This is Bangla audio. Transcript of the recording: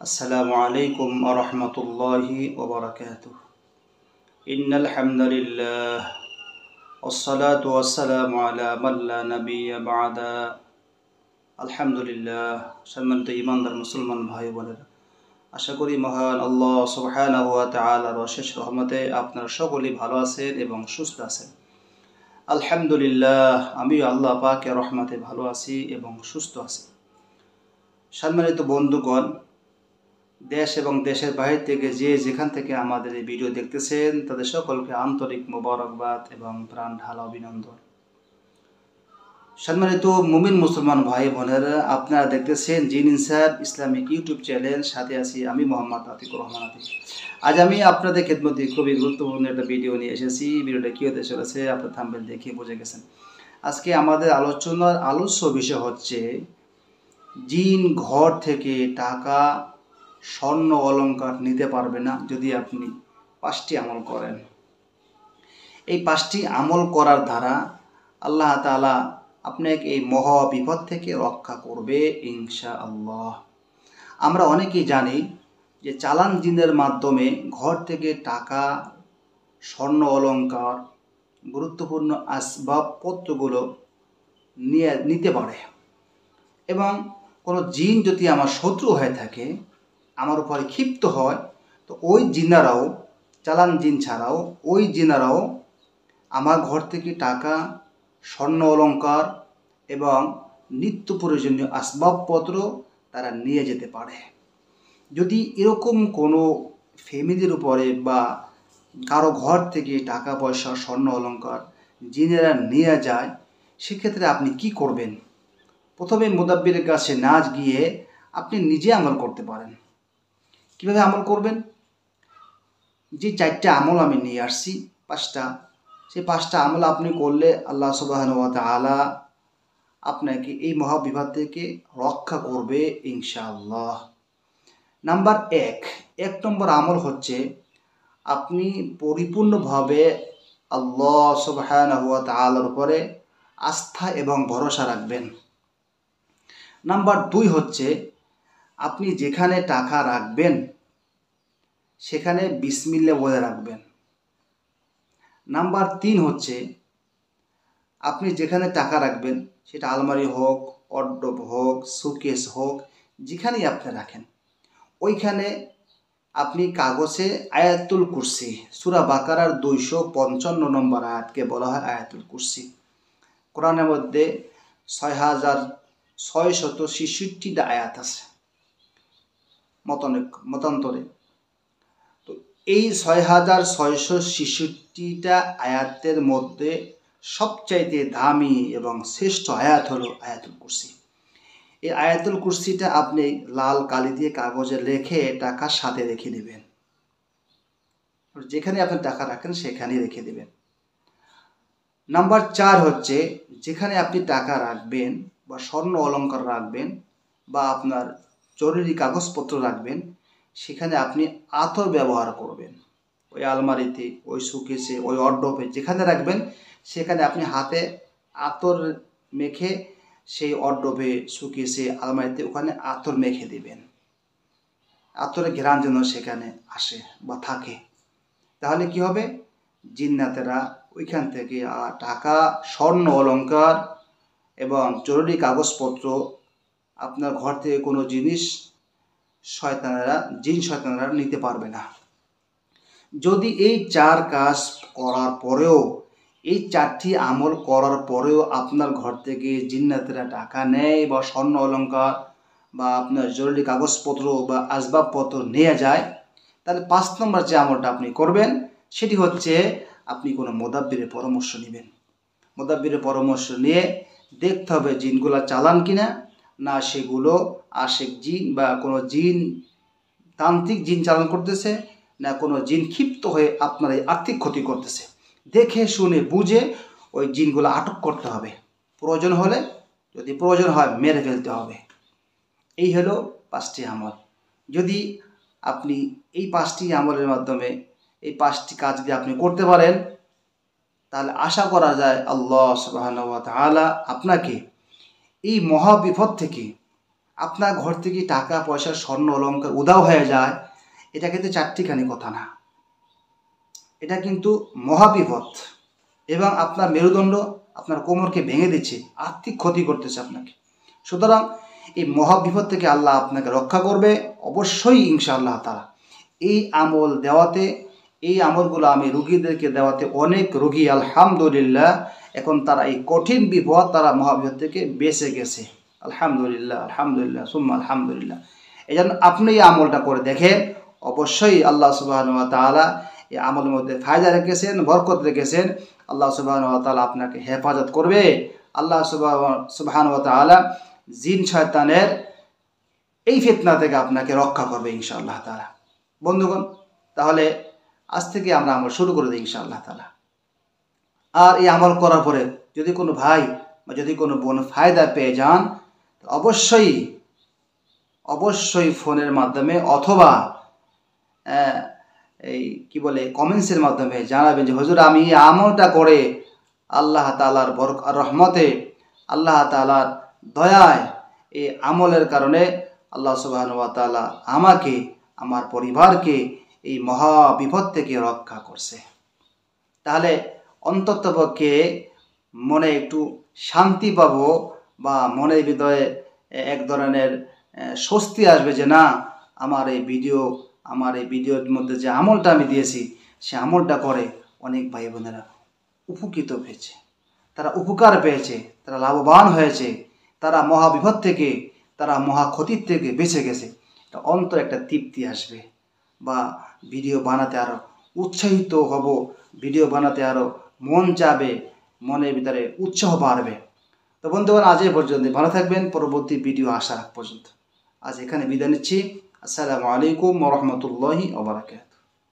আসসালামু আলাইকুম ওয়া রাহমাতুল্লাহি ওয়া বারাকাতুহু। ইন্নাল হামদুলিল্লাহ ওয়াসসালাতু ওয়াসসালামু আলা মান লা নাবিয়্যা বা'দা। আলহামদুলিল্লাহ। সম্মানিত ঈমানদার মুসলমান ভাই বোনেরা, আশা করি মহান আল্লাহ সুবহানাহু ওয়া তাআলার অশেষ রহমতে আপনারা সকলেই ভালো আছেন এবং সুস্থ আছেন। আলহামদুলিল্লাহ, আমিও আল্লাহ পাকের রহমতে ভালো আছি এবং সুস্থ আছি। সম্মানিত বন্ধুগণ, দেশ এবং দেশের বাইরে থেকে যেখান থেকে আমাদের এই ভিডিও দেখতেছেন তাদের সকলকে আন্তরিক মোবারকবাদ এবং প্রাণ ঢালা অভিনন্দন। সম্মানিত মুমিন মুসলমান ভাই বোনেরা, আপনারা দেখতেছেন জিন ইনসার ইসলামিক ইউটিউব চ্যানেল, সাথে আছি আমি মোহাম্মদ আতিকুর রহমান আতিক। আজ আমি আপনাদের খেদমতে খুবই গুরুত্বপূর্ণ একটা ভিডিও নিয়ে এসেছি। ভিডিওটা কী হতে চলেছে আপনার থাম্বনেল দেখে বুঝে গেছেন। আজকে আমাদের আলোচ্য বিষয় হচ্ছে জিন ঘর থেকে টাকা, স্বর্ণ অলংকার নিতে পারবে না যদি আপনি 5টি আমল করেন। এই 5টি আমল করার দ্বারা আল্লাহ তাআলা আপনাকে এই মহা বিপদ থেকে রক্ষা করবে ইনশাআল্লাহ। আমরা অনেকেই জানি যে চালান জিনের মাধ্যমে ঘর থেকে টাকা, স্বর্ণ অলংকার, গুরুত্বপূর্ণ আসবাবপত্রগুলো নিতে পারে। এবং কোনো জিন যদি আমার শত্রু হয়ে থাকে, আমার উপরে ক্ষিপ্ত হয়, তো ওই জিনারাও, চালান জিন ছাড়াও ওই জিনারাও আমার ঘর থেকে টাকা, স্বর্ণ অলংকার এবং নিত্য প্রয়োজনীয় আসবাবপত্র তারা নিয়ে যেতে পারে। যদি এরকম কোনো ফ্যামিলির উপরে বা কারো ঘর থেকে টাকা পয়সা, স্বর্ণ অলংকার জিনেরা নিয়ে যায়, সেক্ষেত্রে আপনি কি করবেন? প্রথমে মুদাব্বিরের কাছে না গিয়ে আপনি নিজে আমল করতে পারেন। কীভাবে আমল করবেন? যে 4টা আমল আমি নিয়ে আসছি, 5টা, সেই 5টা আমল আপনি করলে আল্লাহ সুবহানাহু ওয়া তাআলা আপনাকে এই মহাবিপদ থেকে রক্ষা করবে ইনশাআল্লাহ। নাম্বার 1 নম্বর আমল হচ্ছে আপনি পরিপূর্ণভাবে আল্লাহ সুবহানাহু ওয়া তাআলার উপরে আস্থা এবং ভরসা রাখবেন। নাম্বার 2 হচ্ছে আপনি যেখানে টাকা রাখবেন সেখানে বিসমিল্লাহ বলে রাখবেন। নাম্বার 3 হচ্ছে আপনি যেখানে টাকা রাখবেন সেটা আলমারি হোক, ওয়ারড্রোব হোক, শোকেস হোক, যেখানেই আপনি রাখেন, ওইখানে আপনি কাগজে আয়াতুল কুরসি, সূরা বাকারার 255 নম্বর আয়াতকে বলা হয় আয়াতুল কুরসি। কোরআনের মধ্যে 6666টা আয়াত আছে মতান্তরে। তো এই 6666টা আয়াতের মধ্যে সবচাইতে দামি এবং শ্রেষ্ঠ আয়াত হলো আয়াতুল কুরসি। এই আয়াতুল কুরসিটা আপনি লাল কালি দিয়ে কাগজে লিখে টাকার সাথে রেখে দেবেন। যেখানে আপনি টাকা রাখেন সেখানেই রেখে দেবেন। নাম্বার 4 হচ্ছে যেখানে আপনি টাকা রাখবেন বা স্বর্ণ অলংকার রাখবেন বা আপনার জরুরি কাগজপত্র রাখবেন, সেখানে আপনি আতর ব্যবহার করবেন। ওই আলমারিতে, ওই শোকেসে, ওই ওয়ারড্রোবে যেখানে রাখবেন সেখানে আপনি হাতে আতর মেখে সেই ওয়ারড্রোবে, শোকেসে, আলমারিতে ওখানে আতর মেখে দেবেন। আতরের ঘ্রাণ যেন সেখানে আসে বা থাকে। তাহলে কি হবে? জিন্নাতেরা ওইখান থেকে টাকা, স্বর্ণ অলংকার এবং জরুরি কাগজপত্র, আপনার ঘর থেকে কোনো জিনিস জিন শয়তানেরা নিতে পারবে না। যদি এই 4 কাজ করার পরেও, এই 4টি আমল করার পরেও আপনার ঘর থেকে জিন্নাতেরা টাকা নেয় বা স্বর্ণ অলংকার বা আপনার জরুরি কাগজপত্র বা আসবাবপত্র নিয়ে যায়, তাহলে 5 নম্বর যে আমলটা আপনি করবেন সেটি হচ্ছে আপনি কোনো মুদাব্বিরের পরামর্শ নেবেন। মুদাব্বিরের পরামর্শ নিয়ে দেখতে হবে জিনগুলো চালান কিনা, না সেগুলো আশেক জিন বা কোনো জিন, তান্ত্রিক জিন চালান করতেছে, না কোনো জিন ক্ষিপ্ত হয়ে আপনার এই আর্থিক ক্ষতি করতেছে। দেখে শুনে বুঝে ওই জিনগুলো আটক করতে হবে। প্রয়োজন হলে, যদি প্রয়োজন হয়, মেরে ফেলতে হবে। এই হলো 5টি আমল। যদি আপনি এই 5টি আমলের মাধ্যমে এই 5টি কাজ যদি আপনি করতে পারেন, তাহলে আশা করা যায় আল্লাহ সুবহানাহু ওয়া তাআলা আপনাকে এই মহাবিপদ থেকে আপনার ঘর থেকে টাকা পয়সা স্বর্ণ অলঙ্কার উধাও হয়ে যায়, এটা কিন্তু চারটিখানি কথা না, এটা কিন্তু মহাবিপদ। এবং আপনার মেরুদণ্ড, আপনার কোমরকে ভেঙে দিচ্ছে, আর্থিক ক্ষতি করতেছে আপনাকে। সুতরাং এই মহাবিপদ থেকে আল্লাহ আপনাকে রক্ষা করবে অবশ্যই ইনশাআল্লাহ তাআলা। এই আমল দেওয়াতে, এই আমলগুলো আমি রুগীদেরকে দেওয়াতে অনেক রুগী আলহামদুলিল্লাহ এখন তারা এই কঠিন বিপদ, তারা মহাবিপদ থেকে বেঁচে গেছে। আলহামদুলিল্লাহ, আলহামদুলিল্লাহ, সুম্মা আলহামদুলিল্লাহ। এই জন্য আপনি এই আমলটা করে দেখেন, অবশ্যই আল্লাহ সুবহানাহু ওয়া তাআলা এই আমলের মধ্যে ফায়দা রেখেছেন, বরকত রেখেছেন। আল্লাহ সুবহানাহু ওয়া তাআলা আপনাকে হেফাজত করবে। আল্লাহ সুবহানাহু ওয়া তাআলা জিন শয়তানের এই ফিতনা থেকে আপনাকে রক্ষা করবে ইনশাআল্লাহ তাআলা। বন্ধুগণ, তাহলে আজ থেকে আমরা আমল শুরু করে দিই ইনশাআল্লাহ তাআলা। আর এই আমল করার পরে যদি কোনো ভাই বা যদি কোনো বোন ফায়দা পেয়ে যান, অবশ্যই অবশ্যই ফোনের মাধ্যমে অথবা এই কি বলে কমেন্টসের মাধ্যমে জানাবেন যে হুজুর আমি এই আমলটা করে আল্লাহ তাআলার রহমতে, আল্লাহ তাআলার দয়ায়, এই আমলের কারণে আল্লাহ সুবহানাহু ওয়া তাআলা আমাকে, আমার পরিবারকে এই মহা বিপদ থেকে রক্ষা করছে। তাহলে অন্ততপক্ষে মনে একটু শান্তি পাবো বা মনের ভিতরে এক ধরনের স্বস্তি আসবে যে না, আমার এই ভিডিওর মধ্যে যে আমলটা আমি দিয়েছি, সে আমলটা করে অনেক ভাই বোনেরা উপকৃত হয়েছে, তারা উপকার পেয়েছে, তারা লাভবান হয়েছে, তারা মহাবিপদ থেকে, তারা মহা ক্ষতির থেকে বেঁচে গেছে। এটা অন্তর একটা তৃপ্তি আসবে বা ভিডিও বানাতে আরও উৎসাহিত হব, ভিডিও বানাতে আরও মন চাবে, মনের ভিতরে উৎসাহ বাড়বে। তো বন্ধুগণ, আজ এই পর্যন্ত, ভালো থাকবেন। পরবর্তী ভিডিও আসার আগ পর্যন্ত আজ এখানে বিদায় নিচ্ছি। আসসালামু আলাইকুম ওয়া রাহমাতুল্লাহি ওয়া বারাকাতুহু।